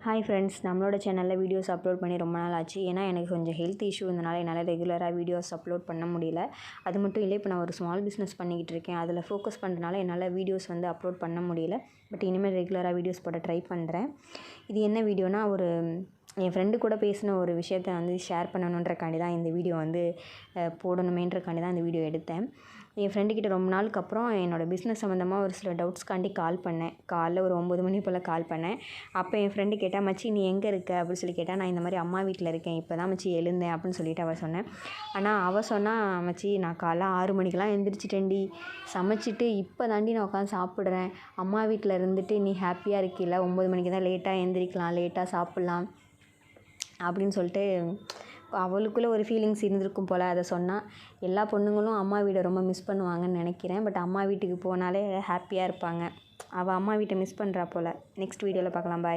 Hi friends, நம்மளோட சேனலில் videos upload பண்ணி ரொம்ப நாள் ஆச்சு. ஏன்னா எனக்கு கொஞ்சம் ஹெல்த் இஷ்யூ இருந்தனால என்னால் ரெகுலராக வீடியோஸ் அப்லோட் பண்ண முடியல. அது மட்டும் இல்லை, இப்போ நான் ஒரு ஸ்மால் பிஸ்னஸ் பண்ணிக்கிட்டு இருக்கேன். அதில் ஃபோக்கஸ் பண்ணுறதுனால என்னால் வீடியோஸ் அப்லோட் பண்ண முடியல. பட் இனிமேல் ரெகுலராக வீடியோஸ் போட ட்ரை பண்ணுறேன். இது என்ன வீடியோனா, என் ஃப்ரெண்டு கூட பேசின ஒரு விஷயத்த ஷேர் பண்ணணுன்றக்காண்டி தான் இந்த வீடியோ போடணுமேன்றக்காண்டி தான் இந்த வீடியோ எடுத்தேன். என் ஃப்ரெண்டுக்கிட்ட ரொம்ப நாளுக்கு அப்புறம் என்னோடய பிஸ்னஸ் சம்மந்தமாக ஒரு சில டவுட்ஸ்க்காண்டி கால் பண்ணேன். காலைல ஒரு 9 மணி போல் கால் பண்ணேன். அப்போ என் ஃப்ரெண்டு கேட்டா, மச்சி நீ எங்கே இருக்க அப்படின்னு சொல்லி கேட்டால், நான் இந்த மாதிரி அம்மா வீட்டில் இருக்கேன், இப்போ தான் மச்சி எழுந்தேன் அப்படின்னு சொல்லிட்டு அவள் சொன்னேன். ஆனால் அவள் சொன்னால், மச்சி நான் காலைல 6 மணிக்கெலாம் எழுந்திரிச்சிட்டேன்டி, சமைச்சிட்டு இப்போ தாண்டி நான் உட்காந்து சாப்பிட்றேன். அம்மா வீட்டில் இருந்துட்டு நீ ஹாப்பியாக இருக்கில்ல, 9 மணிக்கு தான் லேட்டாக எழுந்திரிக்கலாம், லேட்டாக சாப்பிட்லாம் அப்படின்னு சொல்லிட்டு அவளுக்குள்ளே ஒரு ஃபீலிங்ஸ் இருந்திருக்கும் போல். அதை சொன்னால் எல்லா பொண்ணுங்களும் அம்மா வீடை ரொம்ப மிஸ் பண்ணுவாங்கன்னு நினைக்கிறேன். பட் அம்மா வீட்டுக்கு போனாலே ஹாப்பியாக இருப்பாங்க. அவள் அம்மா வீட்டை மிஸ் பண்ணுறா போல். நெக்ஸ்ட் வீடியோவில் பார்க்கலாம். பாய்.